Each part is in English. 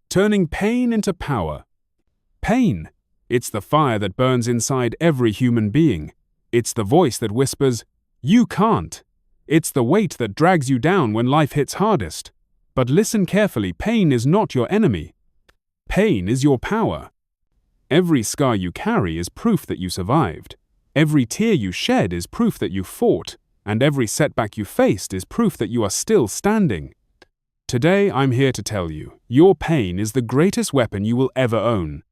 Turning pain into power. Pain. It's the fire that burns inside every human being. It's the voice that whispers, "You can't." It's the weight that drags you down when life hits hardest. But listen carefully, pain is not your enemy. Pain is your power. Every scar you carry is proof that you survived. Every tear you shed is proof that you fought. And every setback you faced is proof that you are still standing. Today, I'm here to tell you, your pain is the greatest weapon you will ever own.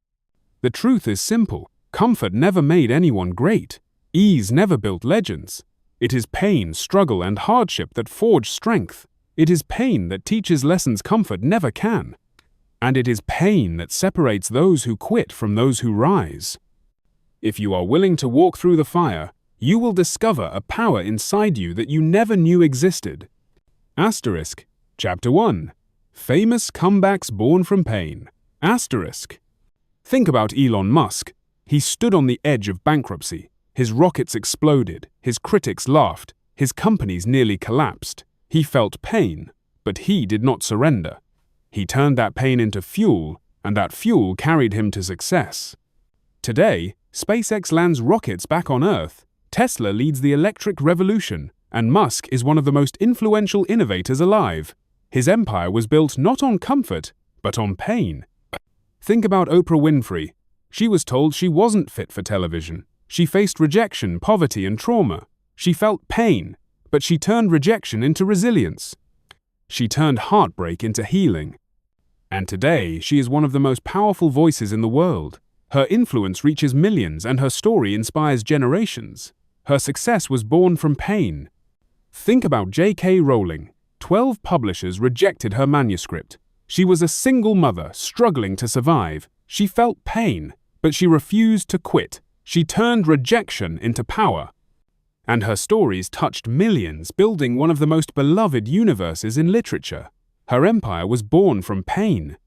The truth is simple. Comfort never made anyone great. Ease never built legends. It is pain, struggle, and hardship that forge strength. It is pain that teaches lessons comfort never can. And it is pain that separates those who quit from those who rise. If you are willing to walk through the fire, you will discover a power inside you that you never knew existed. Asterisk. Chapter 1. Famous comebacks born from pain. Asterisk. Think about Elon Musk. He stood on the edge of bankruptcy. His rockets exploded. His critics laughed. His companies nearly collapsed. He felt pain, but he did not surrender. He turned that pain into fuel, and that fuel carried him to success. Today, SpaceX lands rockets back on Earth. Tesla leads the electric revolution, and Musk is one of the most influential innovators alive. His empire was built not on comfort, but on pain. Think about Oprah Winfrey. She was told she wasn't fit for television. She faced rejection, poverty, and trauma. She felt pain, but she turned rejection into resilience. She turned heartbreak into healing. And today, she is one of the most powerful voices in the world. Her influence reaches millions, and her story inspires generations. Her success was born from pain. Think about J.K. Rowling. 12 publishers rejected her manuscript. She was a single mother, struggling to survive. She felt pain, but she refused to quit. She turned rejection into power. And her stories touched millions, building one of the most beloved universes in literature. Her empire was born from pain.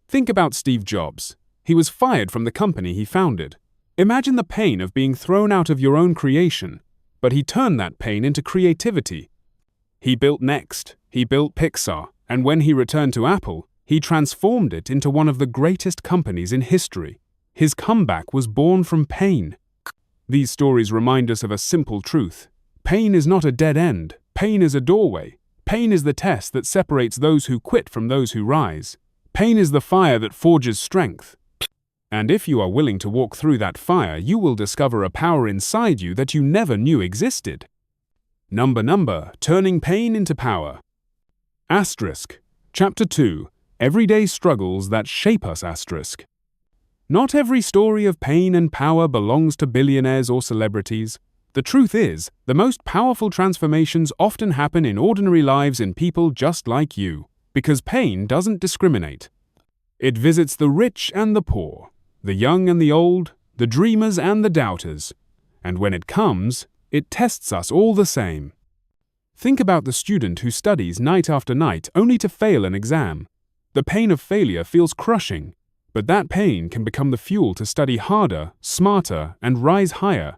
Think about Steve Jobs. He was fired from the company he founded. Imagine the pain of being thrown out of your own creation. But he turned that pain into creativity. He built Next, he built Pixar, and when he returned to Apple, he transformed it into one of the greatest companies in history. His comeback was born from pain. These stories remind us of a simple truth. Pain is not a dead end. Pain is a doorway. Pain is the test that separates those who quit from those who rise. Pain is the fire that forges strength. And if you are willing to walk through that fire, you will discover a power inside you that you never knew existed. Number, turning pain into power. Asterisk. Chapter 2. Everyday struggles that shape us. Asterisk. Not every story of pain and power belongs to billionaires or celebrities. The truth is, the most powerful transformations often happen in ordinary lives in people just like you, because pain doesn't discriminate. It visits the rich and the poor, the young and the old, the dreamers and the doubters. And when it comes, it tests us all the same. Think about the student who studies night after night only to fail an exam. The pain of failure feels crushing, but that pain can become the fuel to study harder, smarter, and rise higher.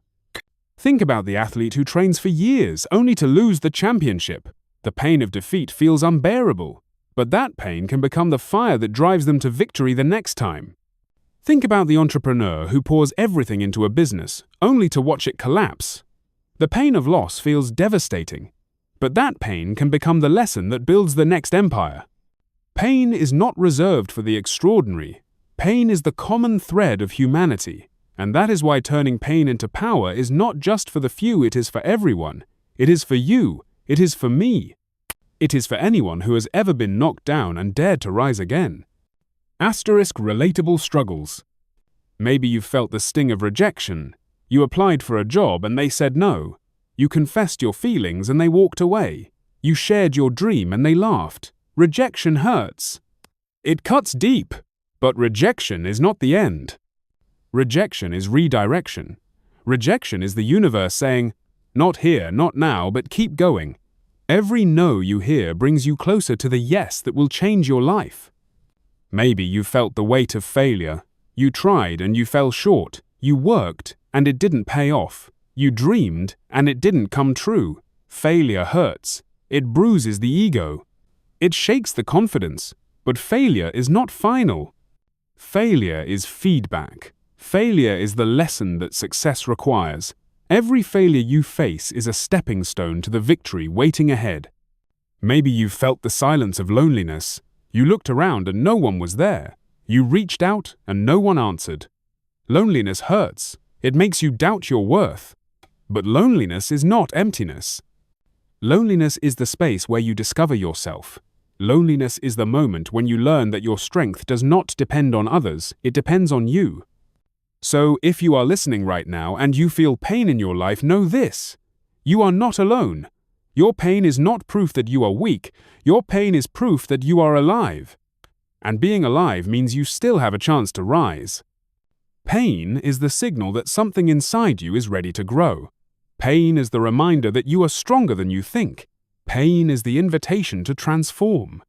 Think about the athlete who trains for years only to lose the championship. The pain of defeat feels unbearable, but that pain can become the fire that drives them to victory the next time. Think about the entrepreneur who pours everything into a business only to watch it collapse. The pain of loss feels devastating, but that pain can become the lesson that builds the next empire. Pain is not reserved for the extraordinary. Pain is the common thread of humanity, and that is why turning pain into power is not just for the few, it is for everyone. It is for you. It is for me. It is for anyone who has ever been knocked down and dared to rise again. Asterisk. Relatable struggles. Maybe you've felt the sting of rejection. You applied for a job and they said no. You confessed your feelings and they walked away. You shared your dream and they laughed. Rejection hurts. It cuts deep, but rejection is not the end. Rejection is redirection. Rejection is the universe saying, "Not here, not now, but keep going." Every no you hear brings you closer to the yes that will change your life. Maybe you felt the weight of failure. You tried and you fell short. You worked and it didn't pay off. You dreamed and it didn't come true. Failure hurts. It bruises the ego. It shakes the confidence. But failure is not final. Failure is feedback. Failure is the lesson that success requires. Every failure you face is a stepping stone to the victory waiting ahead. Maybe you've felt the silence of loneliness. You looked around and no one was there. You reached out and no one answered. Loneliness hurts. It makes you doubt your worth. But loneliness is not emptiness. Loneliness is the space where you discover yourself. Loneliness is the moment when you learn that your strength does not depend on others, it depends on you. So, if you are listening right now and you feel pain in your life, know this: you are not alone. Your pain is not proof that you are weak, your pain is proof that you are alive. And being alive means you still have a chance to rise. Pain is the signal that something inside you is ready to grow. Pain is the reminder that you are stronger than you think. Pain is the invitation to transform.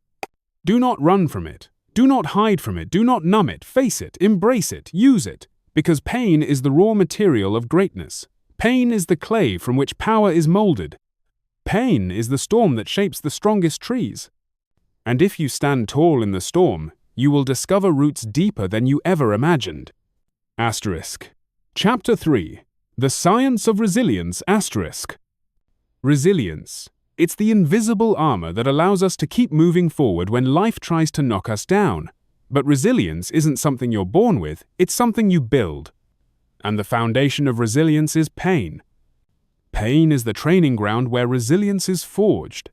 Do not run from it. Do not hide from it. Do not numb it. Face it. Embrace it. Use it. Because pain is the raw material of greatness. Pain is the clay from which power is molded. Pain is the storm that shapes the strongest trees. And if you stand tall in the storm, you will discover roots deeper than you ever imagined. Asterisk. Chapter 3. The Science of Resilience. Asterisk. Resilience. It's the invisible armor that allows us to keep moving forward when life tries to knock us down. But resilience isn't something you're born with, it's something you build. And the foundation of resilience is pain. Pain is the training ground where resilience is forged.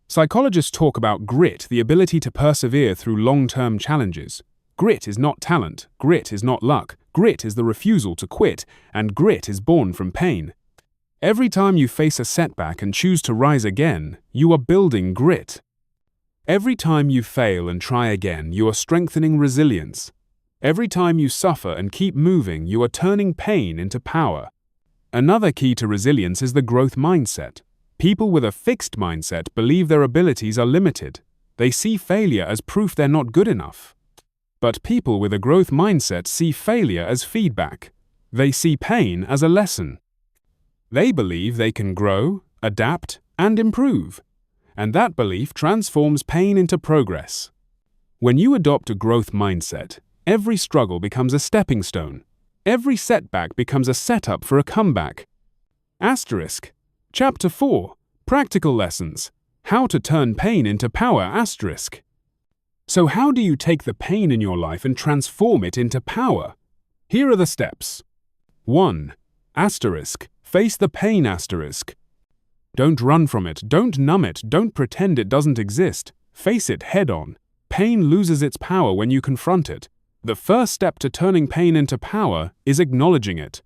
Psychologists talk about grit, the ability to persevere through long-term challenges. Grit is not talent, grit is not luck, grit is the refusal to quit, and grit is born from pain. Every time you face a setback and choose to rise again, you are building grit. Every time you fail and try again, you are strengthening resilience. Every time you suffer and keep moving, you are turning pain into power. Another key to resilience is the growth mindset. People with a fixed mindset believe their abilities are limited. They see failure as proof they're not good enough. But people with a growth mindset see failure as feedback. They see pain as a lesson. They believe they can grow, adapt, and improve. And that belief transforms pain into progress. When you adopt a growth mindset, every struggle becomes a stepping stone. Every setback becomes a setup for a comeback. Asterisk. Chapter 4. Practical Lessons. How to turn pain into power. Asterisk. So how do you take the pain in your life and transform it into power? Here are the steps. 1. Asterisk. Face the pain. Asterisk. Don't run from it, don't numb it, don't pretend it doesn't exist. Face it head on. Pain loses its power when you confront it. The first step to turning pain into power is acknowledging it.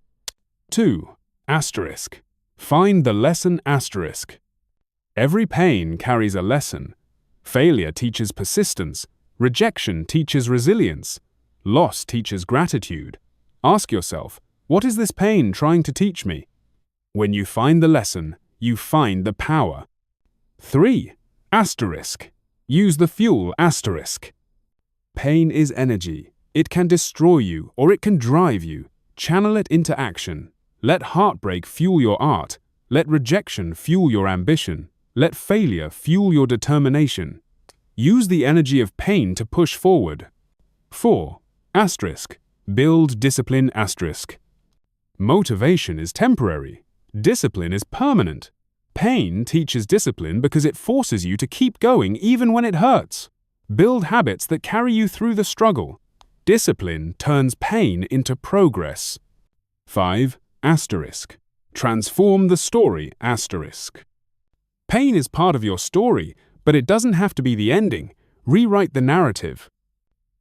2. Asterisk. Find the lesson. Asterisk. Every pain carries a lesson. Failure teaches persistence. Rejection teaches resilience. Loss teaches gratitude. Ask yourself, what is this pain trying to teach me? When you find the lesson, you find the power. 3. Asterisk. Use the fuel. Asterisk. Pain is energy. It can destroy you or it can drive you. Channel it into action. Let heartbreak fuel your art. Let rejection fuel your ambition. Let failure fuel your determination. Use the energy of pain to push forward. 4. Asterisk. Build discipline. Asterisk. Motivation is temporary. Discipline is permanent. Pain teaches discipline because it forces you to keep going even when it hurts. Build habits that carry you through the struggle. Discipline turns pain into progress. 5. Asterisk. Transform the story. Asterisk. Pain is part of your story, but it doesn't have to be the ending. Rewrite the narrative.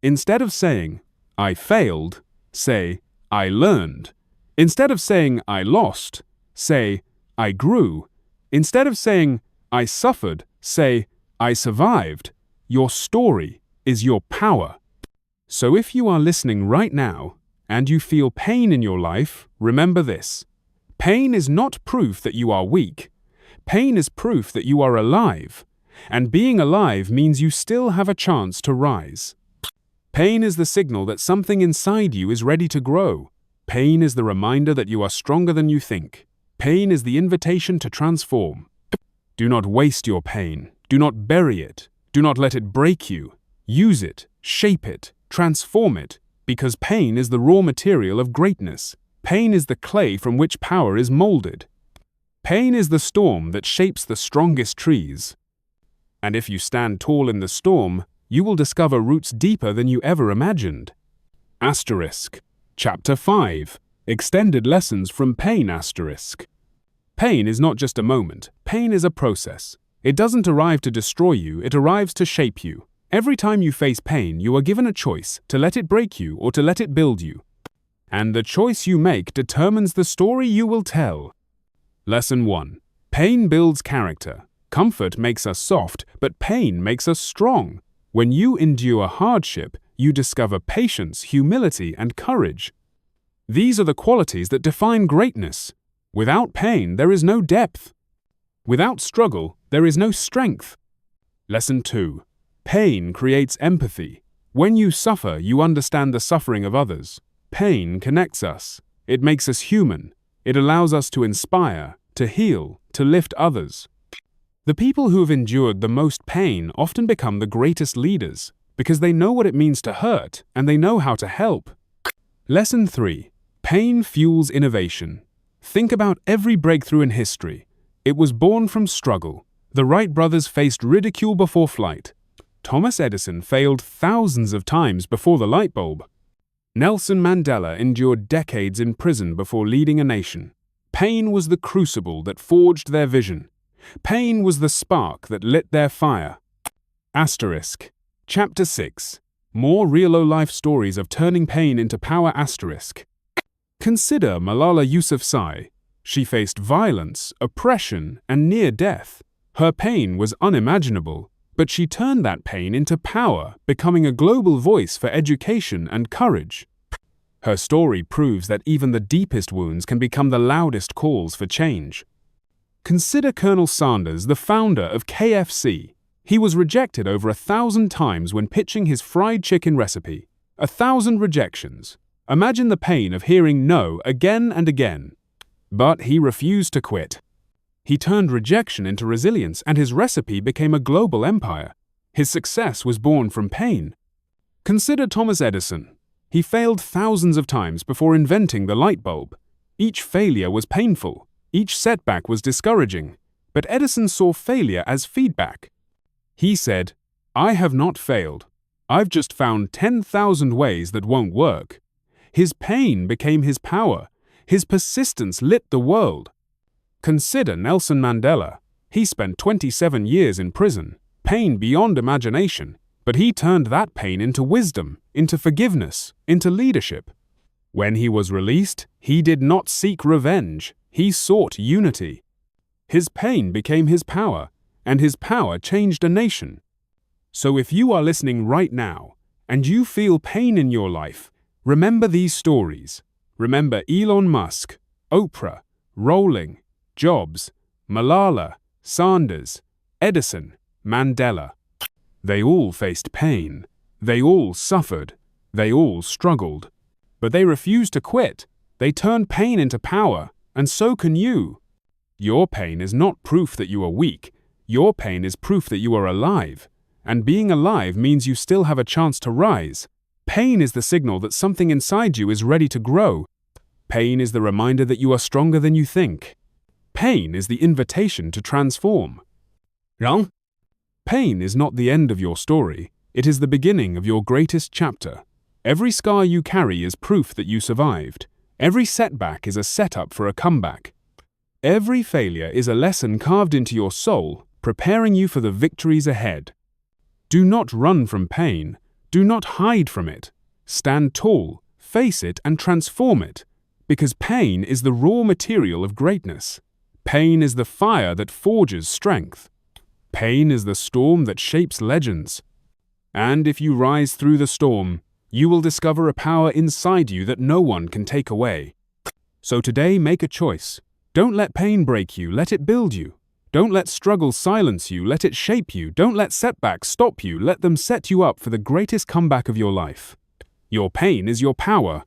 Instead of saying, I failed, say, I learned. Instead of saying, I lost, say, I grew. Instead of saying, I suffered, say, I survived. Your story is your power. So if you are listening right now and you feel pain in your life, remember this. Pain is not proof that you are weak. Pain is proof that you are alive. And being alive means you still have a chance to rise. Pain is the signal that something inside you is ready to grow. Pain is the reminder that you are stronger than you think. Pain is the invitation to transform. Do not waste your pain. Do not bury it. Do not let it break you. Use it, shape it, transform it, because pain is the raw material of greatness. Pain is the clay from which power is molded. Pain is the storm that shapes the strongest trees. And if you stand tall in the storm, you will discover roots deeper than you ever imagined. Asterisk. Chapter 5. Extended Lessons from Pain. Asterisk. Pain is not just a moment. Pain is a process. It doesn't arrive to destroy you, it arrives to shape you. Every time you face pain, you are given a choice to let it break you or to let it build you. And the choice you make determines the story you will tell. Lesson 1. Pain builds character. Comfort makes us soft, but pain makes us strong. When you endure hardship, you discover patience, humility, and courage. These are the qualities that define greatness. Without pain, there is no depth. Without struggle, there is no strength. Lesson 2. Pain creates empathy. When you suffer, you understand the suffering of others. Pain connects us. It makes us human. It allows us to inspire, to heal, to lift others. The people who have endured the most pain often become the greatest leaders because they know what it means to hurt and they know how to help. Lesson 3. Pain fuels innovation. Think about every breakthrough in history. It was born from struggle. The Wright brothers faced ridicule before flight. Thomas Edison failed thousands of times before the light bulb. Nelson Mandela endured decades in prison before leading a nation. Pain was the crucible that forged their vision. Pain was the spark that lit their fire. Asterisk. Chapter 6. More real-life stories of turning pain into power. Asterisk. Consider Malala Yousafzai. She faced violence, oppression, and near death. Her pain was unimaginable, but she turned that pain into power, becoming a global voice for education and courage. Her story proves that even the deepest wounds can become the loudest calls for change. Consider Colonel Sanders, the founder of KFC. He was rejected over 1,000 times when pitching his fried chicken recipe. 1,000 rejections. Imagine the pain of hearing no again and again. But he refused to quit. He turned rejection into resilience, and his recipe became a global empire. His success was born from pain. Consider Thomas Edison. He failed thousands of times before inventing the light bulb. Each failure was painful. Each setback was discouraging. But Edison saw failure as feedback. He said, "I have not failed. I've just found 10,000 ways that won't work." His pain became his power. His persistence lit the world. Consider Nelson Mandela. He spent 27 years in prison, pain beyond imagination, but he turned that pain into wisdom, into forgiveness, into leadership. When he was released, he did not seek revenge, he sought unity. His pain became his power, and his power changed a nation. So if you are listening right now, and you feel pain in your life, remember these stories. Remember Elon Musk, Oprah, Rowling, Jobs, Malala, Sanders, Edison, Mandela. They all faced pain. They all suffered. They all struggled. But they refused to quit. They turned pain into power, and so can you. Your pain is not proof that you are weak. Your pain is proof that you are alive. And being alive means you still have a chance to rise. Pain is the signal that something inside you is ready to grow. Pain is the reminder that you are stronger than you think. Pain is the invitation to transform. Pain is not the end of your story. It is the beginning of your greatest chapter. Every scar you carry is proof that you survived. Every setback is a setup for a comeback. Every failure is a lesson carved into your soul, preparing you for the victories ahead. Do not run from pain. Do not hide from it. Stand tall, face it, and transform it. Because pain is the raw material of greatness. Pain is the fire that forges strength. Pain is the storm that shapes legends. And if you rise through the storm, you will discover a power inside you that no one can take away. So today, make a choice. Don't let pain break you, let it build you. Don't let struggle silence you, let it shape you. Don't let setbacks stop you, let them set you up for the greatest comeback of your life. Your pain is your power.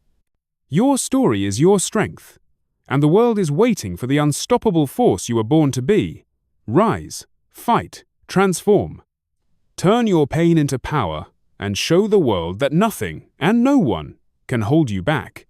Your story is your strength. And the world is waiting for the unstoppable force you were born to be. Rise, fight, transform. Turn your pain into power and show the world that nothing and no one can hold you back.